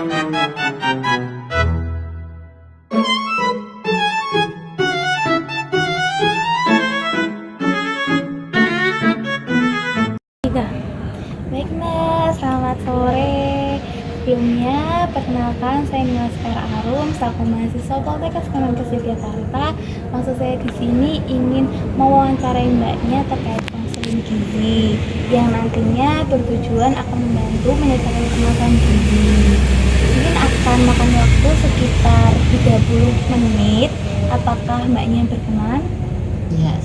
Tiga. Baik Mbak, selamat sore. Sebelumnya, perkenalkan saya Nila Sekar Arum, selaku mahasiswa Poltekkes Kemenkes Yogyakarta. Maksud saya di sini ingin mewawancarai Mbaknya terkait konseling gizi yang nantinya bertujuan akan membantu menyelesaikan kemasan gizi. Mungkin akan makan waktu sekitar 30 menit. Apakah Mbaknya berkenan? Iya,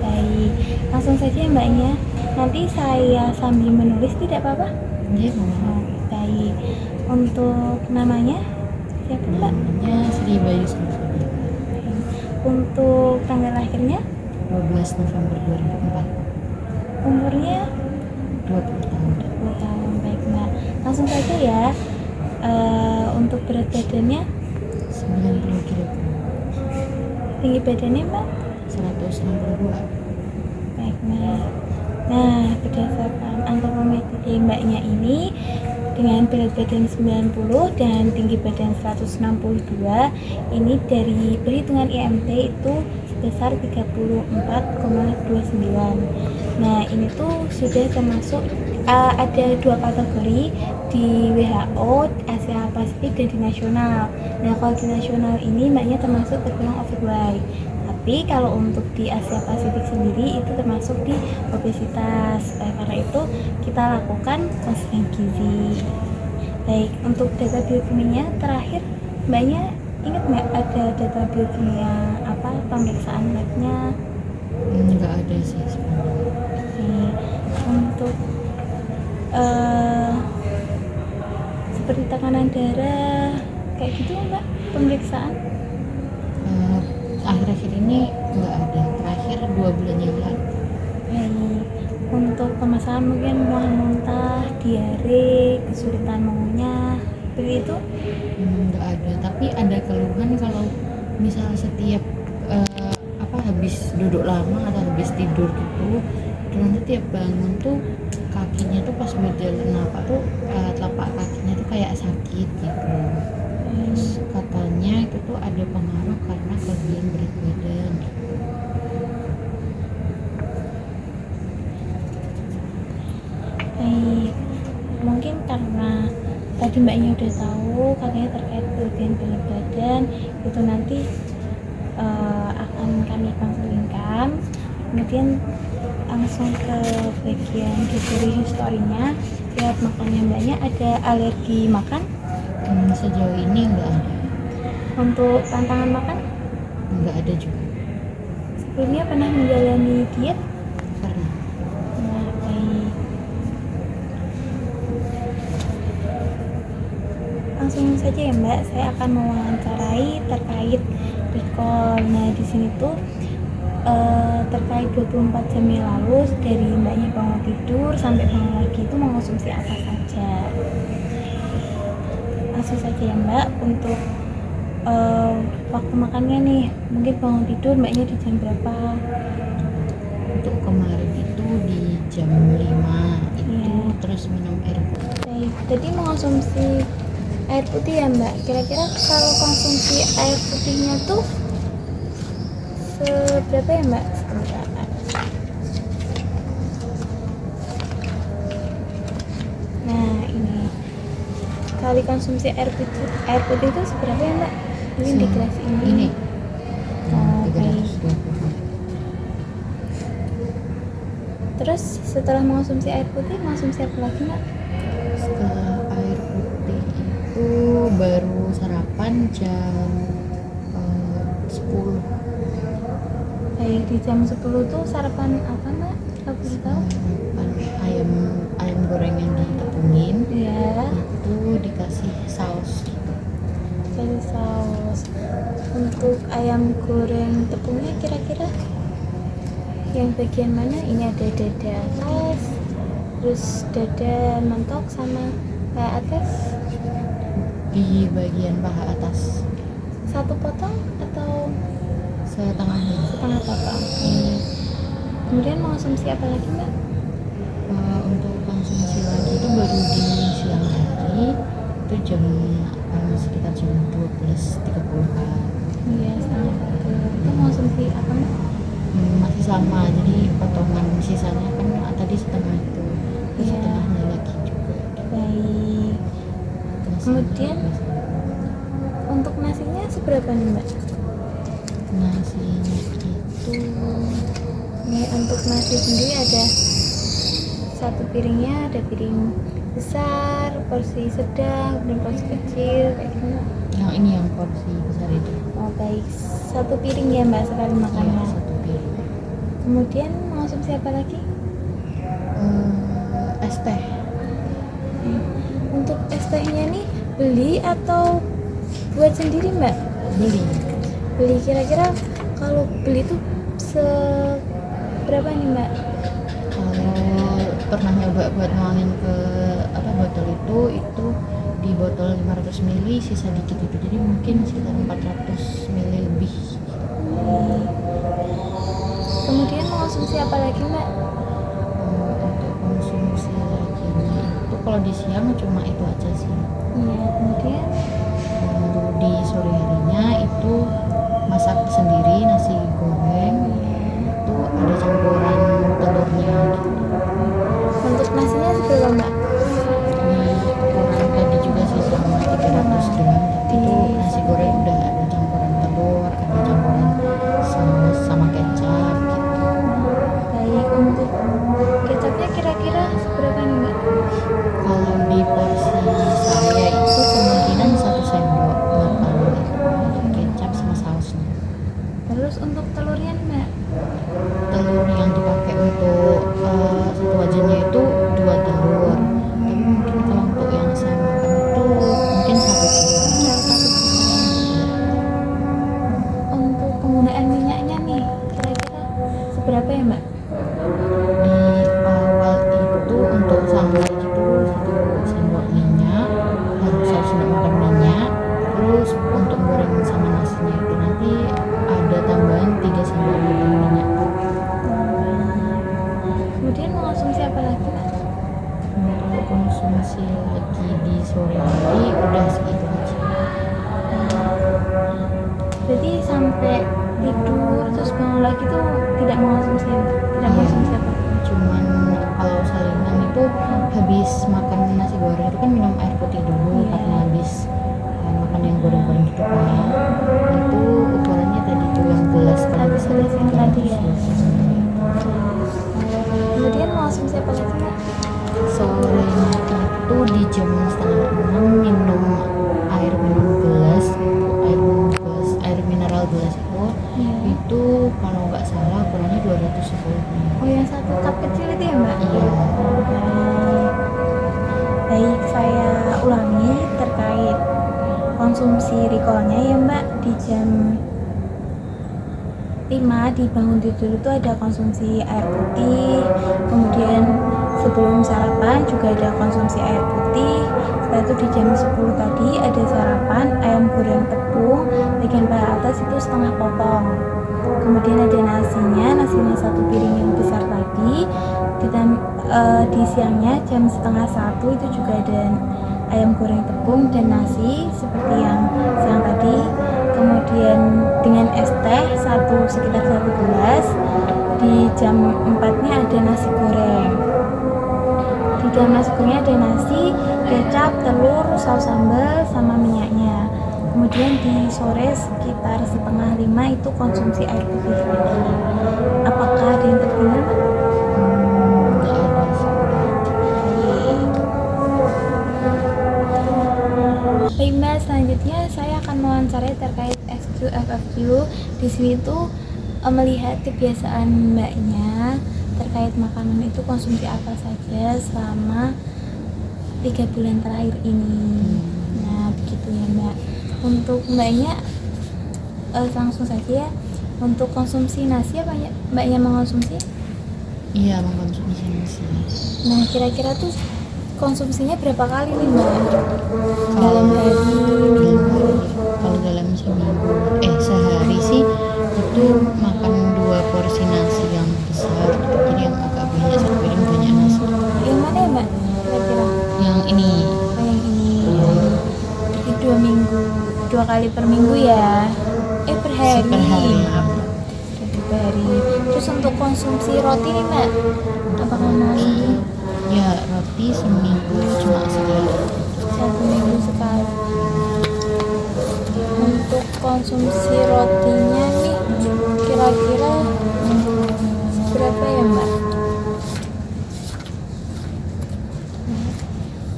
Baik, langsung saja Mbaknya. Nanti saya sambil menulis tidak apa-apa? dia mau Baik, untuk namanya siapa Mbak? namanya Sri Bayu Samsudin, Untuk tanggal lahirnya, 12 November 2004, umurnya 20 tahun. 20 tahun. Baik Mbak, langsung saja ya. Untuk berat badannya, 90 kg, tinggi badannya Mbak? 162. Baik Mbak. Nah, berdasarkan antropometri Mbaknya ini dengan berat badan 90 dan tinggi badan 162, ini dari perhitungan IMT itu sebesar 34,29. Nah, ini tuh sudah termasuk ada 2 kategori di WHO, Asia Pasifik dan di nasional. Nah, kalau di nasional ini Mbaknya termasuk tergolong overweight. Tapi kalau untuk di Asia Pasifik sendiri itu termasuk di obesitas. Karena itu kita lakukan konseling gizi. Baik, untuk data biokimia terakhir Mbaknya ingat nggak ada data biokimia apa pemeriksaan labnya? Nggak ada sih sebenarnya. Oke. Untuk seperti tekanan darah kayak gitu Mbak pemeriksaan? Akhir-akhir ini nggak ada, terakhir 2 bulan yang lalu. Baik, untuk permasalahan mungkin mual-muntah, diare, kesulitan mengunyah, seperti itu? Nggak ada, tapi ada keluhan kalau misal setiap habis duduk lama atau habis tidur gitu, dan nanti tiap bangun tuh kakinya tuh pas berjalan apa tuh telapak kakinya tuh kayak sakit gitu. Terus katanya itu tuh ada pengaruh karena kelebihan berat badan. Baik, mungkin karena tadi Mbaknya udah tahu katanya terkait kelebihan berat badan itu nanti akan kami konselingkan. Kemudian langsung ke bagian history historinya. Lihat makannya Mbaknya ada alergi makan? Sejauh ini nggak ada. Untuk tantangan makan? Nggak ada juga. Sebelumnya pernah menjalani diet? Pernah. Nah, baik. Langsung saja ya Mbak, saya akan mewawancarai terkait recall. Nah, di sini tuh terkait 24 jam yang lalu dari Mbaknya bangun tidur sampai bangun lagi itu mengonsumsi apa saja. Langsung saja ya Mbak, untuk waktu makannya nih, mungkin bangun tidur Mbaknya di jam berapa? Untuk kemarin itu di jam 5 itu Iya. terus minum air putih. Baik, jadi mengonsumsi air putih ya Mbak. Kira-kira kalau konsumsi air putihnya tuh seberapa ya Mbak? Sebentar. Nah, ini kali konsumsi air putih itu seberapa ya Mbak? Mungkin di kelas ini. Oh, baik. 320. Terus setelah mengonsumsi air putih, mengonsumsi apa lagi Mbak? Setelah air putih itu baru sarapan jam 10. Baik, di jam 10 tuh sarapan apa Mbak? Kalau boleh tahu? Ayam goreng yang ditepungin, Iya. itu dikasih saus gitu. Jadi saus. Untuk ayam goreng tepungnya kira-kira yang bagian mana? Ini ada dada atas, terus dada mentok sama paha atas. Di bagian paha atas. Satu potong atau Setengahnya. setengah potong? Kemudian mengonsumsi apa lagi Mbak? Untuk konsumsi lagi itu baru di siang hari, itu jam sekitar jam 12.30-an. Iya, setengah satu. Itu konsumsi apa Mbak? Masih sama, jadi potongan sisanya kan tadi setengah itu, terus Iya. setengahnya lagi juga. Baik. Terus Kemudian untuk nasinya seberapa nih Mbak? nasinya itu Ini untuk nasi sendiri ada satu piringnya, ada piring besar, porsi sedang, dan porsi kecil kayak gitu. yang ini yang porsi besar itu. Oh baik, satu piring ya Mbak sekali Iya, makannya. satu piring. Kemudian mengonsumsi apa lagi? Es teh. Untuk es tehnya nih beli atau buat sendiri Mbak? Beli. Beli kira-kira kalau beli tuh seberapa nih Mbak? Kalau pernah nyoba buat nuangin ke botol itu di botol 500 ml sisa dikit itu, jadi mungkin sekitar 400 ml lebih. Kemudian mengonsumsi apa lagi Mbak? Untuk konsumsi laginya itu kalau di siang cuma itu aja sih. Iya, kemudian Baru di sore harinya itu masak sendiri nasi goreng, itu ada campuran telurnya gitu. untuk nasinya seberapa Mbak? Ukuran tadi juga sih sama 300 gram, tapi itu nasi goreng udah ada campuran telur, ada campuran saus sama kecap gitu. Baik, untuk kecapnya kira-kira seberapa nih Mbak? Kalau di porsi saya itu kemungkinan 1 sendok makan itu ada kecap sama sausnya. Terus untuk telurnya nih Mbak? Telur yang dipakai untuk satu wajannya itu 2 telur, tapi mungkin kalau untuk yang saya makan itu mungkin 1 telur. Untuk penggunaan minyaknya nih kira-kira seberapa ya Mbak? Di awal itu untuk sambal itu 1 sendok minyak, harus 1 sendok makan minyak. Terus untuk goreng sama nasinya itu nanti ada tambahan 3 sendok makan minyak. Kemudian mengonsumsi apa lagi Mbak? Untuk konsumsi lagi di sore hari udah segitu aja. Jadi sampai tidur terus bangun lagi tuh tidak mengonsumsi ya Mbak? Tidak mengonsumsi apa? Cuman kalau salingan itu habis makan nasi goreng itu kan minum air putih dulu. Iya. Karena habis makan yang goreng-goreng gitu kan, itu ukurannya tadi tuh yang gelas kan Satu bisa gelas yang tadi ya. Kemudian Kemudian mengonsumsi apa lagi Mbak? sorenya itu di jam 5:30 minum air minum gelas gitu, air mineral gelas itu Iya. itu kalau nggak salah ukurannya 210 ml. Oh yang satu cup kecil itu ya Mbak? Iya. Baik, saya ulangi terkait konsumsi recallnya ya Mbak. Di jam 5 di bangun tidur itu ada konsumsi air putih, kemudian sebelum sarapan juga ada konsumsi air putih. Setelah itu di jam 10 tadi ada sarapan ayam goreng tepung bagian paha atas itu setengah potong, kemudian ada nasinya satu piring yang besar tadi. Di siangnya jam setengah 1 itu juga ada ayam goreng tepung dan nasi seperti yang siang tadi. Kemudian dengan es teh sekitar 1 gelas. Di jam 4-nya ada nasi goreng. Di dalam nasi gorengnya ada nasi, kecap, telur, saus sambal sama minyaknya. Kemudian di sore sekitar 4:30 itu konsumsi air putih lagi. Apakah ada yang tertinggal Mbak? Nggak ada sih. Baik Mbak, selanjutnya saya akan mewawancarai terkait SQ FFQ. Di sini tuh melihat kebiasaan Mbaknya terkait makanan itu konsumsi apa saja selama 3 bulan terakhir ini. Nah begitu ya Mbak. Untuk Mbaknya langsung saja ya. Untuk konsumsi nasi apa ya Mbaknya mengonsumsi? Iya, mengkonsumsi nasi. Nah kira-kira tuh konsumsinya berapa kali nih Mbak? Dalam hari, minggu? Kalau dalam seminggu sehari sih itu makan 2 porsi nasi yang besar gitu. Jadi yang agak banyak, 1 piring banyak nasi. Yang mana ya Mbak? Kira-kira? Yang ini Oh yang ini. Iya. 2 kali per minggu ya. Per hari. Per hari. Jadi per hari. Terus untuk konsumsi roti nih Mbak, apakah mengonsumsi? Ya, roti seminggu cuma sekali. 1 minggu sekali. Untuk konsumsi rotinya nih kira-kira berapa ya Mbak?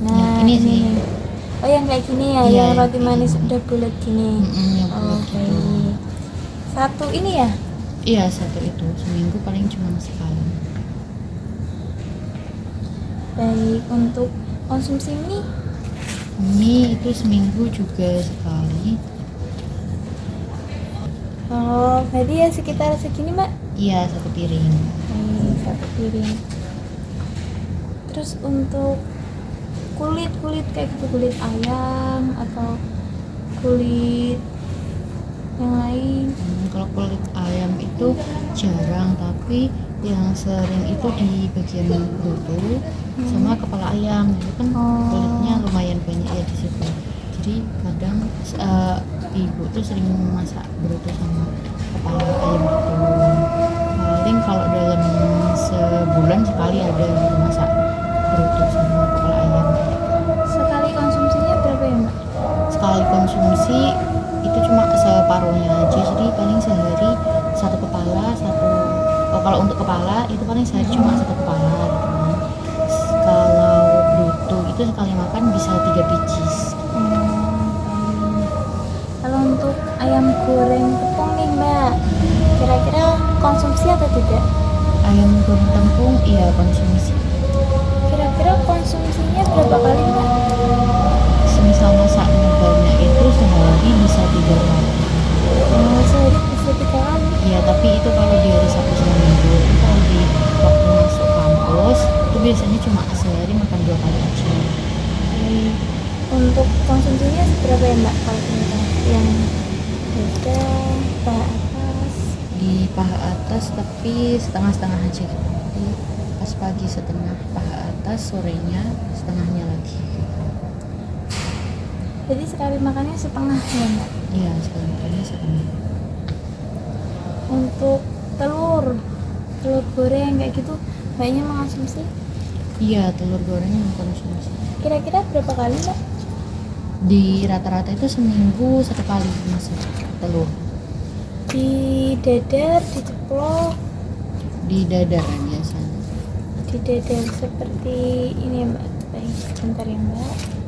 Nah ini sih. Oh yang kayak gini ya, Iya, yang roti manis udah bulat gini. Yang bulat Oke. gitu. Satu ini ya? Iya, satu itu seminggu paling cuma sekali. Baik, untuk konsumsi mie? Mie itu seminggu juga sekali. Oh, berarti ya sekitar segini Mbak? Iya, 1 piring. Satu piring. Terus untuk kulit kayak gitu, kulit ayam atau kulit yang lain? Kalau kulit ayam itu jarang, tapi yang sering itu di bagian bruto sama kepala ayam. Itu kan kulitnya lumayan banyak ya di situ. Jadi kadang ibu tuh sering masak bruto sama kepala ayam gitu. Paling kalau dalam sebulan sekali ada yang masak bruto sama kepala ayam. Sekali konsumsinya berapa ya Mbak? Sekali konsumsi itu cuma separuhnya aja, jadi paling sehari 1 kepala, kalau untuk kepala itu paling sehari cuma 1 kepala gitu kan. Kalau bruto itu sekali makan bisa 3 biji. Kalau untuk ayam goreng tepung nih Mbak, kira-kira konsumsi atau tidak? Ayam goreng tepung iya konsumsi. Kira-kira konsumsinya berapa kali Mbak? Semisal masaknya banyak itu sehari bisa 3 kali. Sehari bisa 3 kali? Iya, tapi itu kalau di hari Sabtu sama Minggu. Itu kalau di waktu masuk kampus itu biasanya cuma sehari makan 2 kali aja. Untuk konsumsinya seberapa ya Mbak kalau yang beda paha atas? Di paha atas tapi setengah-setengah aja gitu. Jadi pas pagi setengah paha atas, sorenya setengahnya lagi gitu. Jadi sekali makannya setengah ya Mbak? Iya, sekali makannya setengah. Untuk telur goreng kayak gitu Mbaknya mengonsumsi? Iya, telur goreng yang konsumsi. Kira-kira berapa kali Mbak? Di rata-rata itu seminggu 1 kali masak telur. Di dadar, diceplok? Di dadar biasanya. Di dadar seperti ini ya Mbak. Baik, sebentar ya Mbak.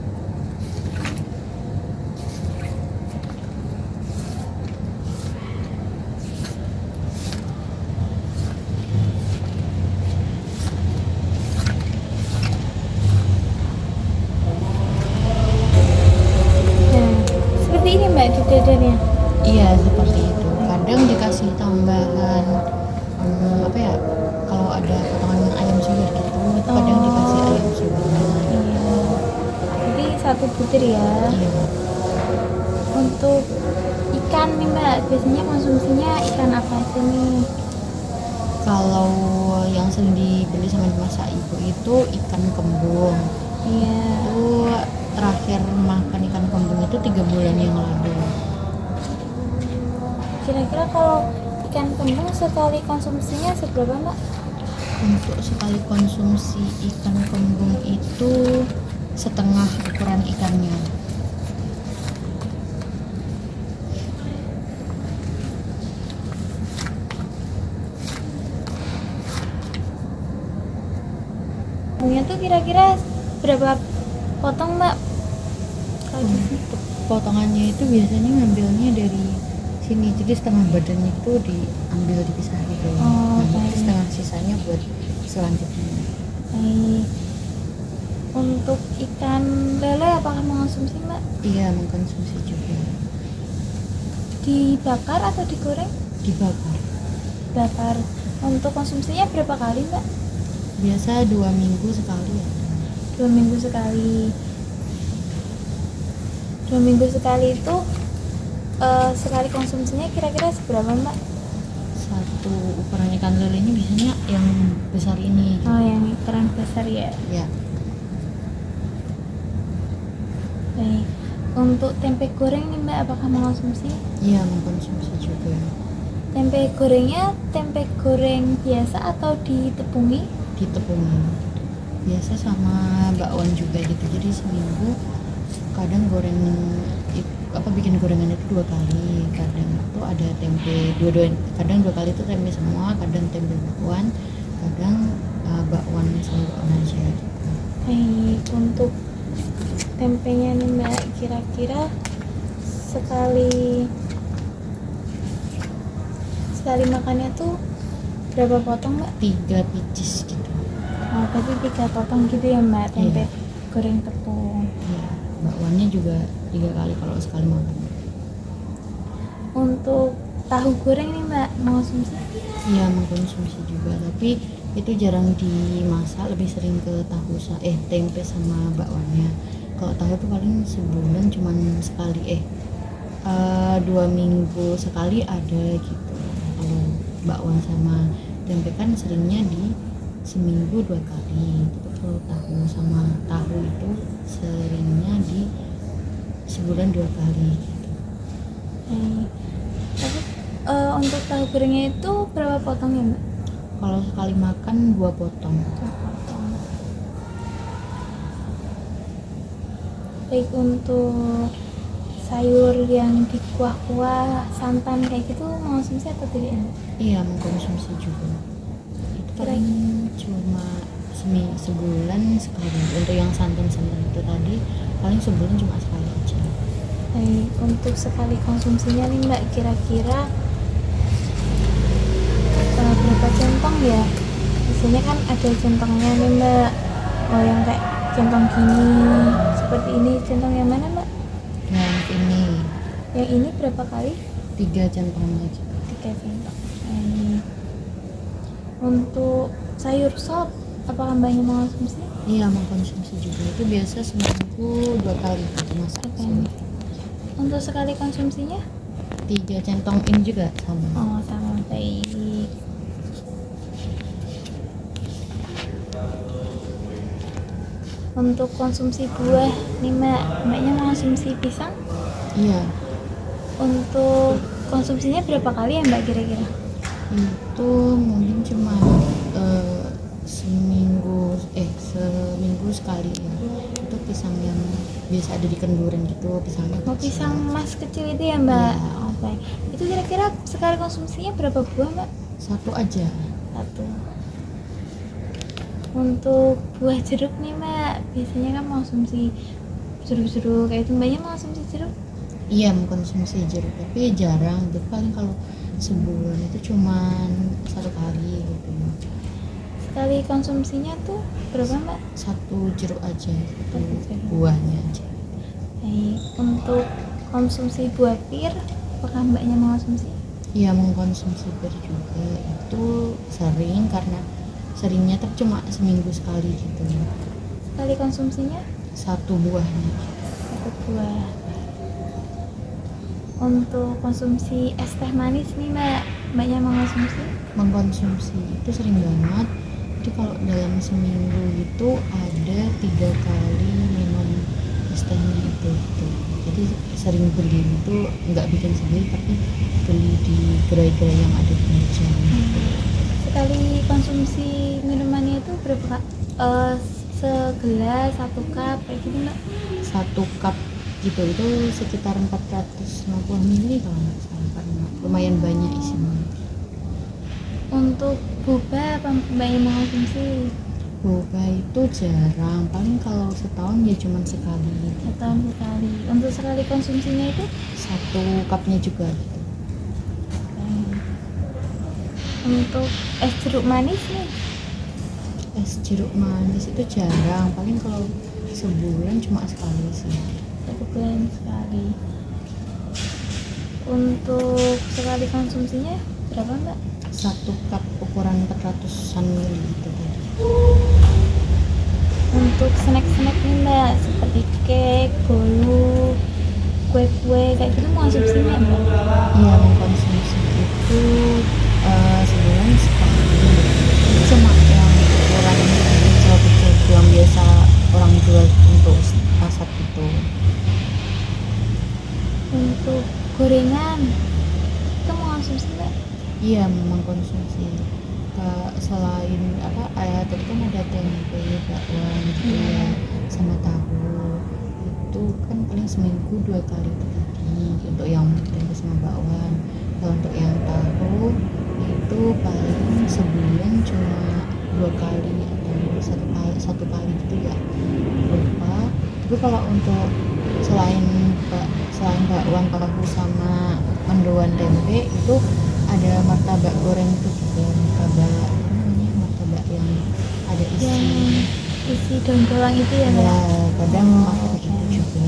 Ini Mbak di dadarnya? Iya, seperti itu. Kadang dikasih tambahan apa ya, kalau ada potongan ayam suwir gitu, itu kadang dikasih ayam suwirnya. Iya. Jadi 1 butir ya. Iya. Untuk ikan nih Mbak, biasanya konsumsinya ikan apa aja nih? Kalau yang sering dibeli sama dimasak ibu itu ikan kembung. Iya. Itu terakhir makan ikan kembung itu 3 bulan yang lalu. Kira-kira kalau ikan kembung sekali konsumsinya seberapa Mbak? Untuk sekali konsumsi ikan kembung itu setengah ukuran ikannya. Kembungnya tuh kira-kira berapa potong Mbak? Untuk potongannya itu biasanya ngambilnya dari sini, jadi setengah badannya itu diambil dipisah gitu. Nanti setengah sisanya buat selanjutnya. Untuk ikan lele apakah mengonsumsi Mbak? Iya, mengkonsumsi juga. Dibakar atau digoreng? Dibakar. Bakar. Untuk konsumsinya berapa kali Mbak? Biasa 2 minggu sekali ya. 2 minggu sekali. 2 minggu sekali itu sekali konsumsinya kira-kira seberapa Mbak? Satu ukuran ikan lele ini biasanya yang besar ini. Oh, yang ukuran besar ya. Ya. Baik. Untuk tempe goreng nih Mbak, apakah mengonsumsi? Iya, mengkonsumsi juga. Tempe gorengnya tempe goreng biasa atau ditepungi? Ditepungin biasa sama bakwan juga gitu, jadi seminggu kadang goreng bikin gorengan itu 2 kali, kadang itu ada tempe dua-dua, kadang 2 kali itu tempe semua, kadang tempe bakwan, kadang bakwan sama bakwan aja gitu. Baik, untuk tempenya nih Mbak, kira-kira sekali makannya tuh berapa potong Mbak? 3 pieces gitu. Oh, berarti 3 potong gitu ya Mbak, tempe Iya. goreng tepung. Iya, bakwannya juga 3 kali kalau sekali makan. Untuk tahu goreng nih Mbak, mengonsumsi? Iya, mengkonsumsi juga, tapi itu jarang dimasak, lebih sering ke tempe sama bakwannya. Kalau tahu tuh paling sebulan cuman sekali, 2 minggu sekali ada gitu. Kalau bakwan sama tempe kan seringnya di seminggu 2 kali. Tapi kalau tahu itu seringnya di sebulan 2 kali gitu. Tapi untuk tahu gorengnya itu berapa potong ya Mbak? Kalau sekali makan 2 potong. 2 potong. Baik, untuk sayur yang dikuah-kuah santan kayak gitu mengonsumsi atau tidak Mbak? Iya, mengkonsumsi juga. Itu paling cuma sebulan sekali. Untuk yang santan-santan itu tadi paling sebulan cuma sekali aja. Baik, untuk sekali konsumsinya nih Mbak, kira-kira berapa centong ya? Biasanya kan ada centongnya nih Mbak. Oh, yang kayak centong gini, seperti ini. Centong yang mana Mbak? Yang ini Yang ini berapa kali? 3 centong aja. 3 centong. Untuk sayur sop, apakah Mbaknya mengonsumsi? Iya, mengkonsumsi juga. Itu biasa seminggu 2 kali gitu masak. Untuk sekali konsumsinya? 3 centong ini juga sama. Oh, sama. Baik. Untuk konsumsi buah nih Mbaknya mengonsumsi pisang? Iya, Untuk konsumsinya berapa kali ya Mbak kira-kira? itu mungkin cuma seminggu sekali ya. Itu pisang yang biasa ada di kenduren gitu, pisangnya Oh, kecil. pisang mas kecil itu ya Mbak? Iya. Oh, baik. Itu kira-kira sekali konsumsinya berapa buah Mbak? 1 aja. 1. Untuk buah jeruk nih Mbak, biasanya kan mengonsumsi jeruk-jeruk kayak itu, Mbaknya mengonsumsi jeruk? Iya, mengkonsumsi jeruk, tapi jarang. Jadi paling kalau sebulan itu cuman 1 kali gitu. Sekali konsumsinya tuh berapa Mbak? 1 jeruk aja, 1 1 jeruk. buahnya aja. Baik, untuk konsumsi buah pir, apakah Mbaknya mengonsumsi? Iya, mengkonsumsi bir juga. Itu sering karena seringnya tapi cuma seminggu sekali gitu. Sekali konsumsinya 1 buahnya. 1 buah. Untuk konsumsi es teh manis nih Mbaknya mengonsumsi? Mengkonsumsi itu sering banget. Jadi kalau dalam seminggu itu ada 3 kali minum es tehnya itu gitu. Jadi sering beli itu nggak bikin sendiri, tapi beli di gerai-gerai yang ada di meja. Sekali konsumsi minumannya itu berapa Kak? Segelas, 1 cup kayak gitu Mbak? 1 cup gitu itu sekitar 450 ml kalau nggak salah, karena lumayan banyak isinya. Untuk boba apa Mbaknya mengonsumsi? Boba itu jarang, paling kalau setahun ya cuma sekali. Setahun sekali. Untuk sekali konsumsinya itu? 1 cupnya juga gitu. Untuk es jeruk manis nih? Es jeruk manis itu jarang, paling kalau sebulan cuma sekali sih. 1 bulan sekali. Untuk sekali konsumsinya berapa Mbak? 1 cup ukuran 400-an ml gitu tadi. Untuk snack-snack nih Mbak, seperti cake, bolu, kue-kue kayak gitu mengonsumsinya Mbak? Iya, mengkonsumsi itu sebulan sekali. Cuma yang ukuran kecil-kecil yang biasa orang jual untuk pasar gitu. untuk gorengan itu mengonsumsi Mbak? Iya, memang konsumsi. Selain apa, tadi kan ada tempe, bakwan gitu ya, sama tahu. Itu kan paling seminggu 2 kali itu tadi untuk yang tempe sama bakwan. Kalau untuk yang tahu itu paling sebulan cuma 2 kali atau satu kali gitu ya, lupa. Tapi kalau untuk selain selain bakwan, tahu sama mendoan tempe itu ada martabak goreng itu juga, martabak apa namanya, martabak yang ada Yang isi daun bawang itu ya ya Mbak? kadang Oh, pakai oke. itu juga.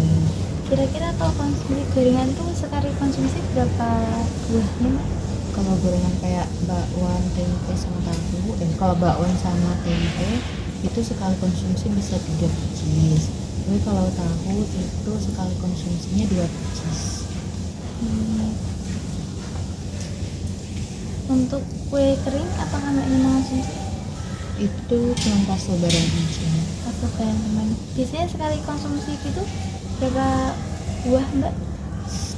Kira-kira kalau konsumsi gorengan tuh sekali konsumsi berapa buah nih Mbak? Kalau gorengan kayak bakwan, tempe sama tahu, kalau bakwan sama tempe itu sekali konsumsi bisa 3 biji. Tapi kalau tahu itu sekali konsumsinya 2 biji. Hmm. Untuk kue kering apakah Mbaknya mengonsumsi? Itu cuma pas lebaran aja. Atau teman? Biasanya sekali konsumsi itu berapa buah Mbak?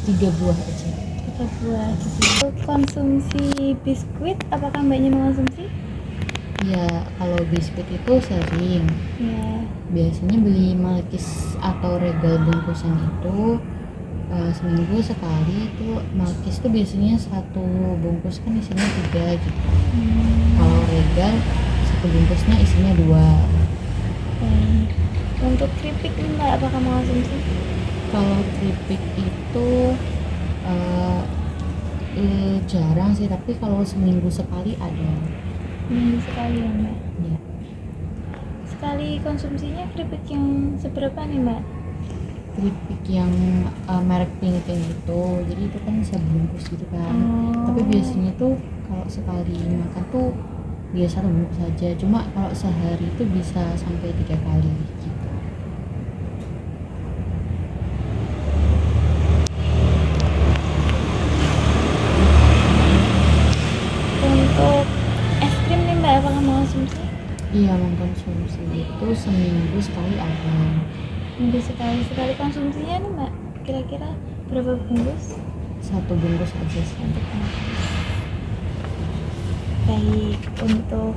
3 buah aja. 3 buah gitu. Untuk konsumsi biskuit apakah Mbaknya mengonsumsi? Ya kalau biskuit itu sering. Ya. Biasanya beli Malkis atau Regal bungkusan itu seminggu sekali. Itu Malkis tuh biasanya satu bungkus kan isinya 3 gitu. Kalau Regal satu bungkusnya isinya 2. Untuk keripik nih Mbak apakah mengonsumsi? Kalau keripik itu jarang sih, tapi kalau seminggu sekali ada. Seminggu sekali ya Mbak. Ya. Sekali konsumsinya keripik yang seberapa nih Mbak? Keripik yang merek Pink itu, jadi itu kan sebungkus gitu kan. Tapi biasanya tuh kalau sekali makan tuh biasa bungkus saja, cuma kalau sehari itu bisa sampai 3 kali gitu. Untuk es krim nih Mbak apakah mengonsumsi? Iya, mengkonsumsi itu seminggu sekali ada. Minggu sekali. Sekali konsumsinya nih Mbak kira-kira berapa bungkus? 1 bungkus aja sih. Baik, untuk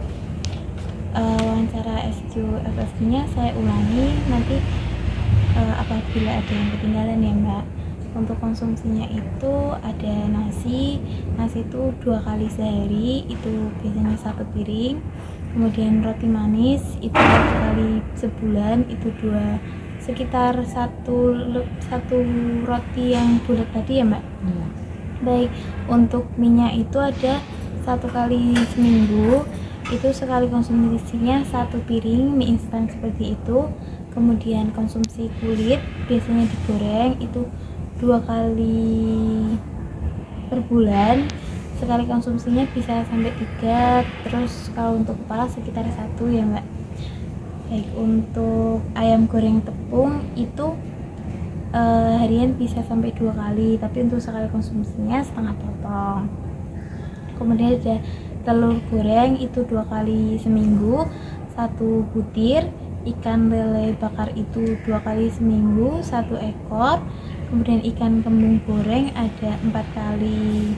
wawancara SQ nya saya ulangi nanti apabila ada yang ketinggalan ya Mbak. Untuk konsumsinya itu ada nasi itu 2 kali sehari, itu biasanya 1 piring. Kemudian roti manis itu 1 kali sebulan, itu sekitar satu roti yang bulat tadi ya Mbak. Iya. Baik, untuk minyak itu ada 1 kali seminggu, itu sekali konsumsinya 1 piring mie instan seperti itu. Kemudian konsumsi kulit biasanya digoreng itu 2 kali per bulan, sekali konsumsinya bisa sampai 3. Terus kalau untuk kepala sekitar 1 ya Mbak. Baik, untuk ayam goreng tepung itu harian bisa sampai 2 kali, tapi untuk sekali konsumsinya setengah potong. Kemudian ada telur goreng itu 2 kali seminggu 1 butir. Ikan lele bakar itu 2 kali seminggu 1 ekor. Kemudian ikan kembung goreng ada 4 kali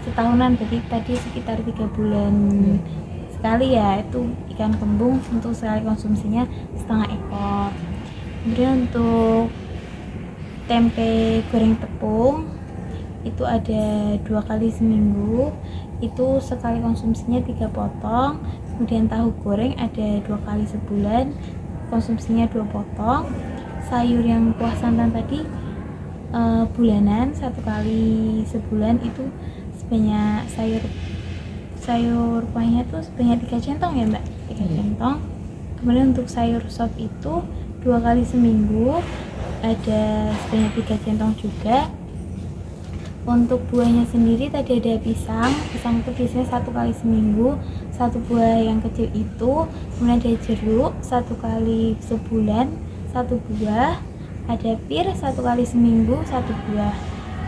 setahunan, berarti tadi sekitar 3 bulan sekali ya, itu ikan kembung untuk sekali konsumsinya setengah ekor. Kemudian untuk tempe goreng tepung itu ada 2 kali seminggu, itu sekali konsumsinya 3 potong. Kemudian tahu goreng ada 2 kali sebulan, konsumsinya 2 potong. Sayur yang kuah santan tadi bulanan 1 kali sebulan, itu sebanyak sayur kuahnya tuh sebanyak 3 centong ya Mbak, 3 centong. Kemudian untuk sayur sop itu 2 kali seminggu ada sebanyak 3 centong juga. Untuk buahnya sendiri tadi ada pisang itu biasanya 1 kali seminggu 1 buah yang kecil itu. Kemudian ada jeruk 1 kali sebulan 1 buah. Ada pir 1 kali seminggu 1 buah.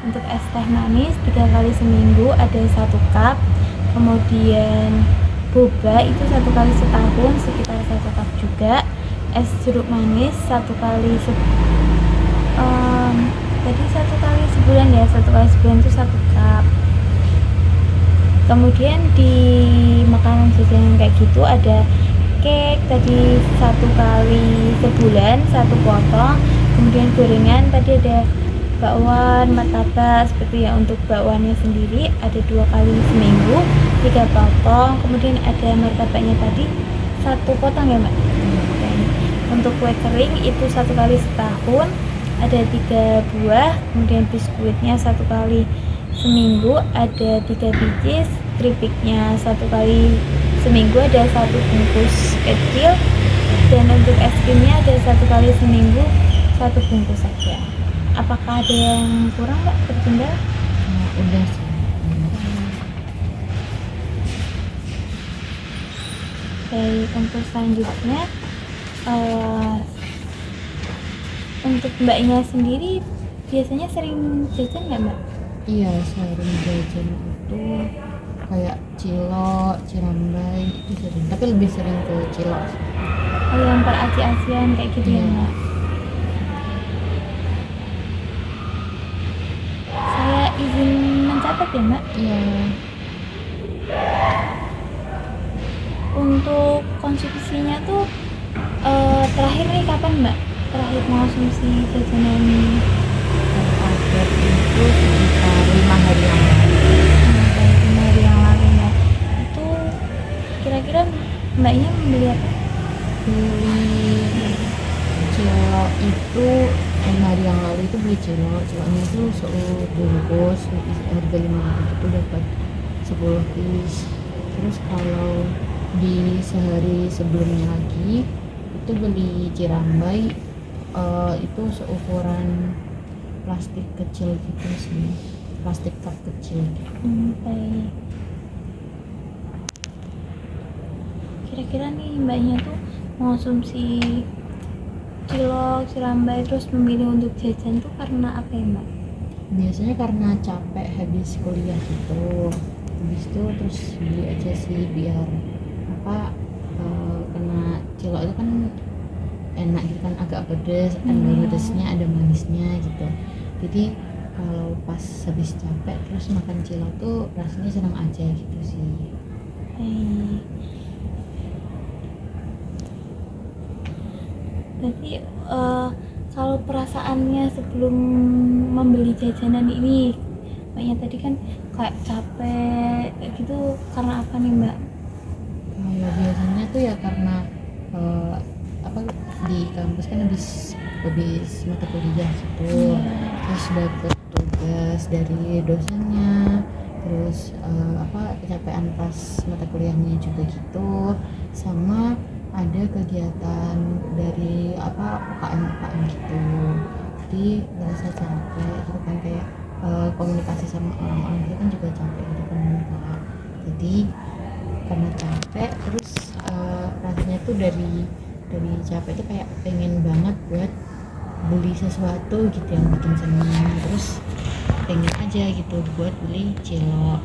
Untuk es teh manis 3 kali seminggu ada 1 cup. Kemudian boba itu 1 kali setahun sekitar 1 cup juga. Es jeruk manis 1 kali tadi 1 kali sebulan sebulan ya, 1 kali sebulan itu 1 cup. Kemudian di makanan jajanan kayak gitu ada cake tadi 1 kali sebulan 1 potong, kemudian gorengan tadi ada bakwan, martabak seperti ya. Untuk bakwannya sendiri ada 2 kali seminggu 3 potong, kemudian ada martabaknya tadi 1 potong ya mbak. Dan untuk kue kering itu 1 kali setahun ada 3 buah, kemudian biskuitnya 1 kali seminggu ada 3 biji, keripiknya 1 kali seminggu ada 1 bungkus kecil, dan untuk es krimnya ada 1 kali seminggu 1 bungkus saja. Apakah ada yang kurang mbak tertinggal? Nah, udah sih. Baik, untuk selanjutnya untuk mbaknya sendiri biasanya sering jajan nggak mbak? Iya, sering jajan itu kayak cilok, cirambai itu sering, tapi lebih sering ke cilok sih. Oh yang per Aci-Acian kayak gitu ya Iya. mbak. Saya izin mencatat ya mbak. Iya, Untuk konsumsinya tuh terakhir nih kapan mbak? Terakhir mengonsumsi jajanan terakhir itu sekitar 5 hari yang lalu. baik 5 hari yang lalu ya. Itu kira-kira mbaknya membeli apa? Beli cilok itu 5 hari yang lalu itu beli ciloknya itu sebungkus harga 5.000 itu dapat 10 piece. Terus kalau di sehari sebelumnya lagi itu beli cirambai, itu seukuran plastik kecil gitu sih, plastik cup kecil. Baik. Kira-kira nih mbaknya tuh mengonsumsi cilok, cirambai terus memilih untuk jajan tuh karena apa ya mbak? Biasanya karena capek habis kuliah gitu, habis itu terus beli aja sih biar apa, kena cilok itu kan enak gitu kan, agak pedes, ada pedesnya ada manisnya gitu. Jadi kalau pas habis capek terus makan cilok tuh rasanya senang aja gitu sih. Berarti kalau perasaannya sebelum membeli jajanan ini, mbaknya tadi kan kayak capek kayak gitu karena apa nih mbak? Kalau biasanya tuh ya karena apa, di kampus kan habis mata kuliah gitu, terus dapet tugas dari dosennya, terus apa, kecapean pas mata kuliahnya juga gitu, sama ada kegiatan dari apa UKM gitu, jadi ngerasa capek gitu kan, kayak komunikasi sama orang-orang itu kan juga capek gitu kan Kak. Jadi karena capek terus rasanya tuh dari capek tuh kayak pengen banget buat beli sesuatu gitu yang bikin senang, terus pengen aja gitu buat beli cilok.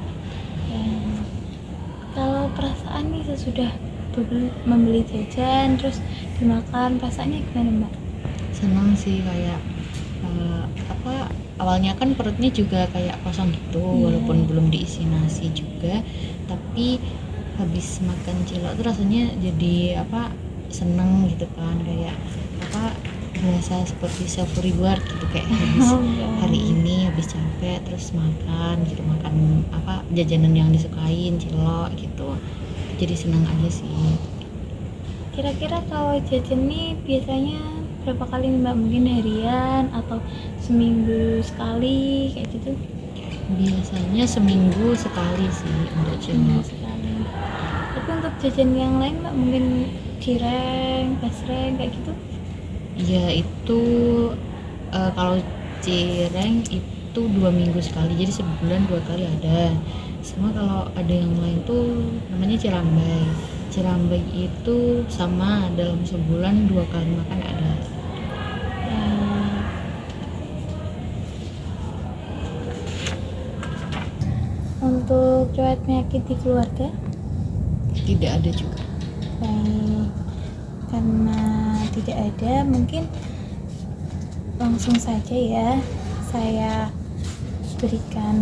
Kalau perasaan nih sesudah membeli jajan terus dimakan, perasaannya gimana mbak? Senang sih, kayak apa, awalnya kan perutnya juga kayak kosong gitu, walaupun belum diisi nasi juga, tapi habis makan cilok tuh rasanya jadi apa, seneng gitu kan, kayak apa, berasa seperti self reward gitu, kayak habis hari ini habis capek terus makan gitu, makan apa, jajanan yang disukain cilok gitu, jadi senang aja sih. Kira-kira kalau jajan nih biasanya berapa kali nih mbak? Mungkin harian atau seminggu sekali kayak gitu? Biasanya seminggu sekali sih untuk Seminggu cilok. sekali. Tapi untuk jajan yang lain mbak, mungkin cireng, basreng kayak gitu? Ya itu kalau cireng itu 2 minggu sekali, jadi sebulan 2 kali ada. Sama kalau ada yang lain tuh namanya cirambai. Cirambai itu sama dalam sebulan 2 kali makan ada. Untuk riwayat penyakit di keluarga? Tidak ada juga. Baik, karena tidak ada, mungkin langsung saja ya saya berikan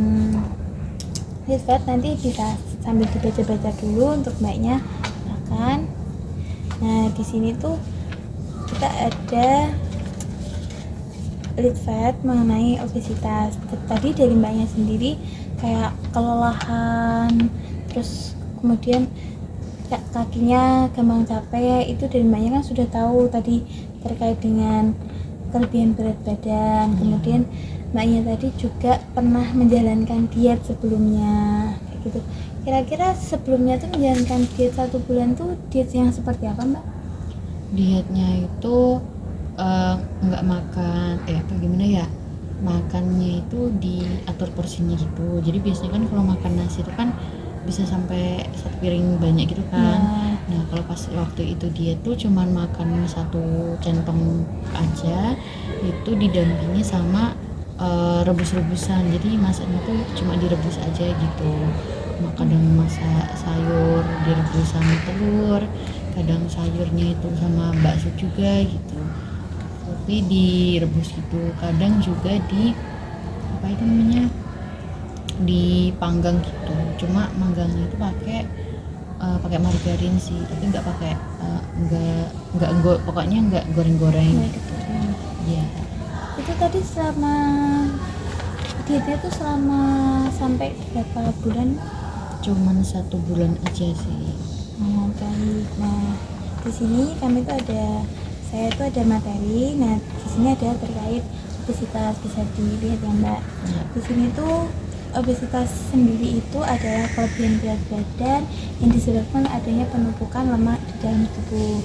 Lisbeth, nanti bisa sambil dibaca-baca dulu untuk mbaknya makan. Nah di sini tuh kita ada Litvet mengenai obesitas. Tadi dari mbaknya sendiri kayak kelelahan, terus kemudian kakinya gampang capek, itu dari mbaknya kan sudah tahu tadi terkait dengan kelebihan berat badan. Kemudian mbaknya tadi juga pernah menjalankan diet sebelumnya kayak gitu. Kira-kira sebelumnya tuh menjalankan diet 1 bulan tuh diet yang seperti apa mbak? Dietnya itu nggak makan apa gimana ya, makannya itu diatur porsinya gitu. Jadi biasanya kan kalau makan nasi itu kan bisa sampai 1 piring banyak gitu kan. Nah kalau pas waktu itu diet tuh cuman makan 1 centong aja, itu didampingi sama rebus-rebusan. Jadi masaknya tuh cuma direbus aja gitu. Kadang masak sayur direbus sama telur, kadang sayurnya itu sama bakso juga gitu, tapi direbus gitu. Kadang juga di apa itu namanya, dipanggang gitu. Cuma manggangnya itu pakai margarin sih, tapi nggak pakai pokoknya nggak goreng-goreng gitu. Iya. Itu tadi selama dietnya tuh selama sampai berapa bulan? Cuman 1 bulan aja sih. Baik. Nah di sini kami tuh saya tuh ada materi. Nah di sini ada terkait obesitas, bisa dilihat ya mbak. Di sini tuh obesitas sendiri itu adalah kelebihan berat badan yang disebabkan adanya penumpukan lemak di dalam tubuh,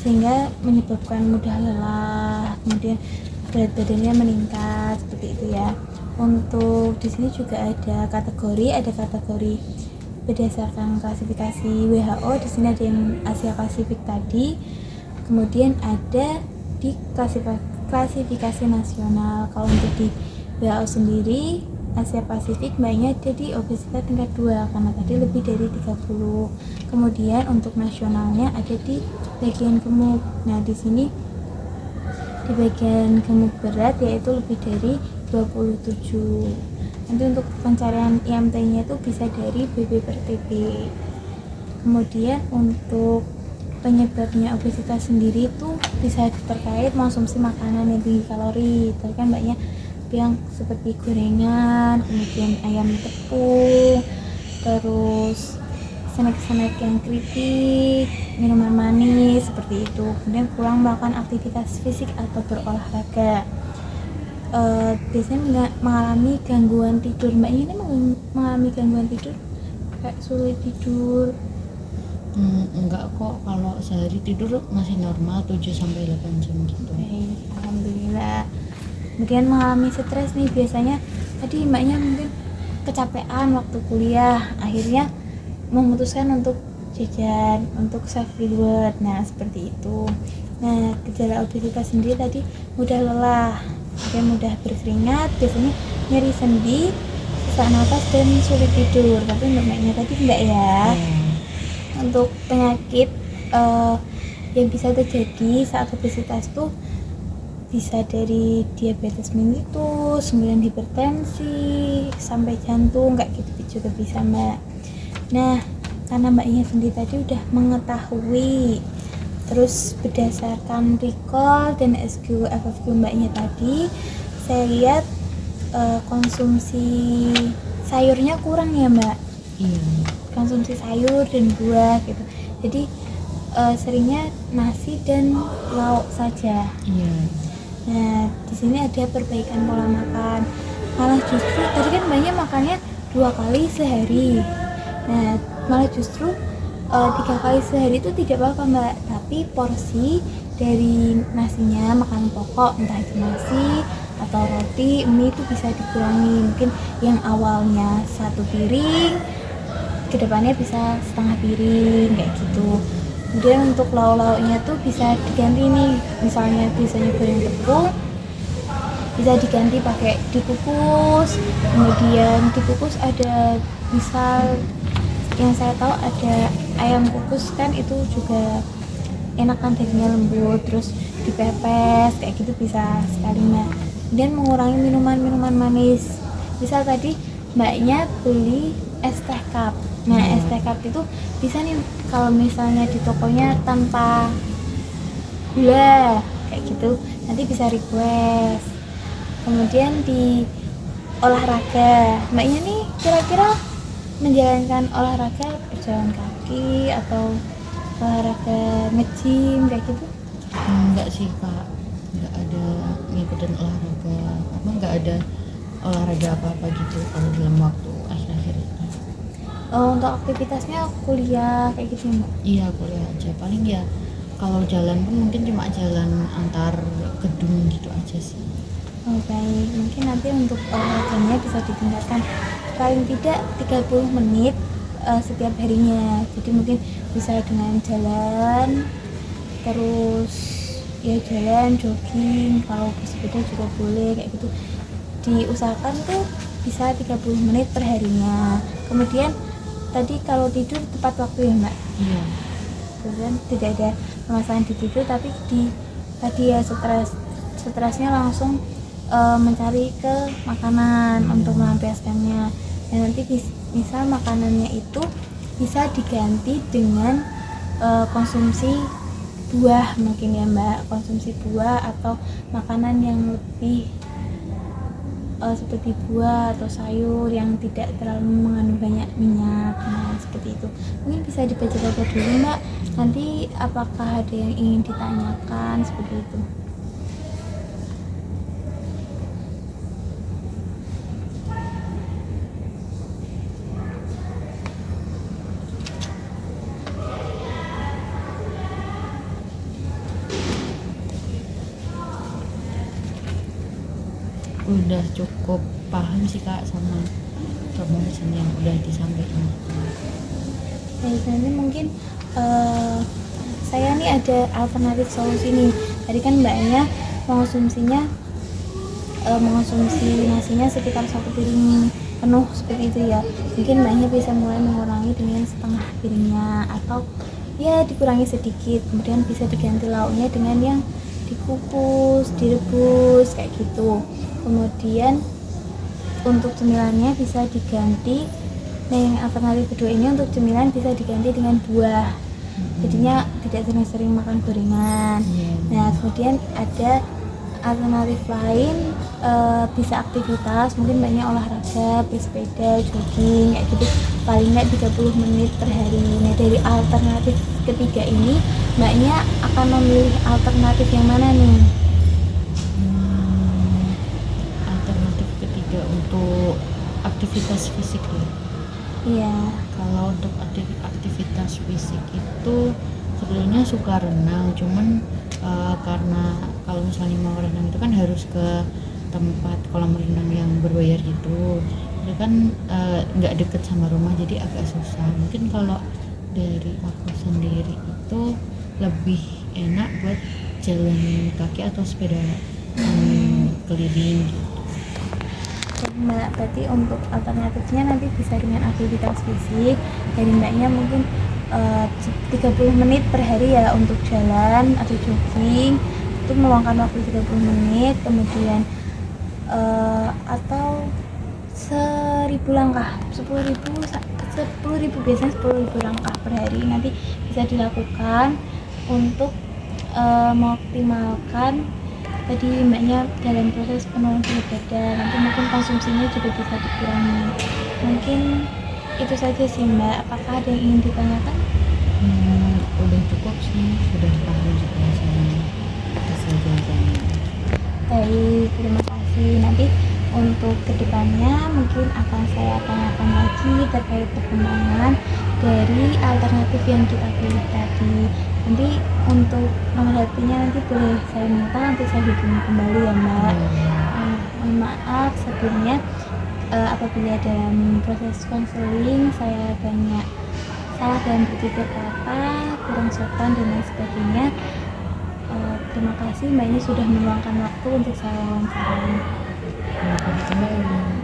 sehingga menyebabkan mudah lelah, kemudian berat badannya meningkat seperti itu ya. Untuk di sini juga ada kategori berdasarkan klasifikasi WHO. Di sini ada yang Asia Pasifik tadi, kemudian ada di klasifikasi nasional. Kalau untuk di WHO sendiri Asia Pasifik mbaknya ada di obesitas tingkat 2 karena tadi lebih dari 30. Kemudian untuk nasionalnya ada di bagian gemuk. Nah di sini di bagian gemuk berat yaitu lebih dari 27. Nanti untuk pencarian IMT-nya itu bisa dari BB/TB. Kemudian untuk penyebabnya obesitas sendiri itu bisa terkait konsumsi makanan yang tinggi kalori. Tadi kan mbaknya bilang seperti gorengan, kemudian ayam tepung, terus snack yang keripik, minuman manis seperti itu. Kemudian kurang melakukan aktivitas fisik atau berolahraga. Biasanya nggak mengalami gangguan tidur. Mbak ini mengalami gangguan tidur kayak sulit tidur? Enggak kok, kalau sehari tidur masih normal 7-8 jam gitu. Alhamdulillah. Kemudian mengalami stres nih, biasanya tadi mbaknya mungkin kecapean waktu kuliah, akhirnya memutuskan untuk jajan, untuk self reward. Nah seperti itu. Nah gejala obesitas sendiri tadi mudah lelah, kemudian mudah berkeringat, biasanya nyeri sendi, sesak nafas, dan sulit tidur. Tapi mbaknya tadi enggak ya. Untuk penyakit yang bisa terjadi saat obesitas tuh bisa dari diabetes mellitus, kemudian hipertensi, sampai jantung, kayak gitu juga bisa mbak. Nah karena mbaknya sendiri tadi udah mengetahui, terus berdasarkan recall dan SQ FFQ mbaknya tadi, saya lihat konsumsi sayurnya kurang ya mbak. Konsumsi sayur dan buah gitu, jadi seringnya nasi dan lauk saja. Nah di sini ada perbaikan pola makan, malah justru tadi kan mbaknya makannya 2 kali sehari. Nah malah justru 3 kali sehari itu tidak apa-apa mbak, tapi porsi dari nasinya, makanan pokok entah itu nasi atau roti, mie itu bisa dikurangi. Mungkin yang awalnya 1 piring, kedepannya bisa setengah piring kayak gitu. Kemudian untuk lauk-lauknya tuh bisa diganti nih, misalnya biasanya goreng tepung bisa diganti pakai dikukus. Kemudian dikukus ada, misal yang saya tahu ada ayam kukus kan, itu juga enak kan, dagingnya lembut, terus dipepes kayak gitu bisa sekali. Nah kemudian mengurangi minuman manis, Misal tadi mbaknya beli es teh cup. Nah, es teh cup itu bisa nih kalau misalnya di tokonya tanpa gula kayak gitu, nanti bisa request. Kemudian di olahraga, mbaknya nih kira-kira menjalankan olahraga berjalan kaki atau olahraga nge-gym kayak gitu? Enggak sih kak, enggak ada ngikutin olahraga, apa enggak ada olahraga apa-apa gitu kalau dalam waktu akhir-akhir ini. Untuk aktivitasnya kuliah kayak gitu mbak? Iya kuliah aja, paling ya kalau jalan pun mungkin cuma jalan antar gedung gitu aja sih. Oh baik, mungkin nanti untuk olahraganya bisa ditingkatkan paling tidak 30 menit setiap harinya. Jadi mungkin bisa dengan jalan, terus ya jalan, jogging, kalau bersepeda juga boleh kayak gitu. Diusahakan tuh bisa 30 menit per harinya. Kemudian tadi kalau tidur tepat waktu ya mbak? Iya. Kemudian tidak ada permasalahan di tidur, tapi di tadi ya stresnya langsung mencari ke makanan untuk melampiaskannya. Dan nanti misal makanannya itu bisa diganti dengan konsumsi buah mungkin ya mbak, konsumsi buah atau makanan yang lebih seperti buah atau sayur yang tidak terlalu mengandung banyak minyak. Nah seperti itu mungkin bisa dibaca-baca dulu mbak, nanti apakah ada yang ingin ditanyakan seperti itu. Udah cukup paham sih kak sama pembahasan yang udah disampaikan. Baik, nanti mungkin saya nih ada alternatif solusi nih. Tadi kan mbaknya mengonsumsinya mengonsumsi nasinya sekitar 1 piring penuh seperti itu ya. Mungkin mbaknya bisa mulai mengurangi dengan setengah piringnya atau ya dikurangi sedikit, kemudian bisa diganti lauknya dengan yang dikukus, direbus kayak gitu. Kemudian untuk cemilannya bisa diganti. Nah yang alternatif kedua ini untuk cemilan bisa diganti dengan buah, jadinya tidak sering-sering makan gorengan. Nah kemudian ada alternatif lain, bisa aktivitas, mungkin banyak olahraga, bersepeda, jogging kayak gitu, paling nggak 30 menit per hari. Nah dari alternatif ketiga ini mbaknya akan memilih alternatif yang mana nih? Alternatif ketiga untuk aktivitas fisik ya. Iya. Kalau untuk aktivitas fisik itu sebenarnya suka renang, cuman karena kalau misalnya mau renang itu kan harus ke tempat kolam renang yang berbayar gitu, itu kan nggak deket sama rumah jadi agak susah. Mungkin kalau dari aku sendiri itu lebih enak buat jalan kaki atau sepeda keliling gitu. Mbak, berarti untuk alternatifnya nanti bisa dengan aktivitas fisik. Dari mbaknya mungkin 30 menit per hari ya untuk jalan atau jogging, itu meluangkan waktu 30 menit. Kemudian atau 1.000 langkah, 10.000 biasanya 10.000 langkah per hari nanti bisa dilakukan untuk mengoptimalkan tadi mbaknya dalam proses penurunan berat badan. Nanti mungkin konsumsinya juga bisa dikurangi. Mungkin itu saja sih mbak, apakah ada yang ingin ditanyakan? Udah cukup sih, sudah paham juga sama hasil jawabannya. Baik, terima kasih. Nanti untuk kedepannya mungkin akan saya tanyakan lagi terkait perkembangan dari alternatif yang kita pilih tadi. Nanti untuk nomor HP-nya nanti boleh saya minta, nanti saya hubungi kembali ya mbak. Mohon maaf sebelumnya apabila dalam proses konseling saya banyak salah dalam bertutur kata, kurang sopan dan lain sebagainya. Terima kasih mbaknya sudah meluangkan waktu untuk saya wawancara. Kembali.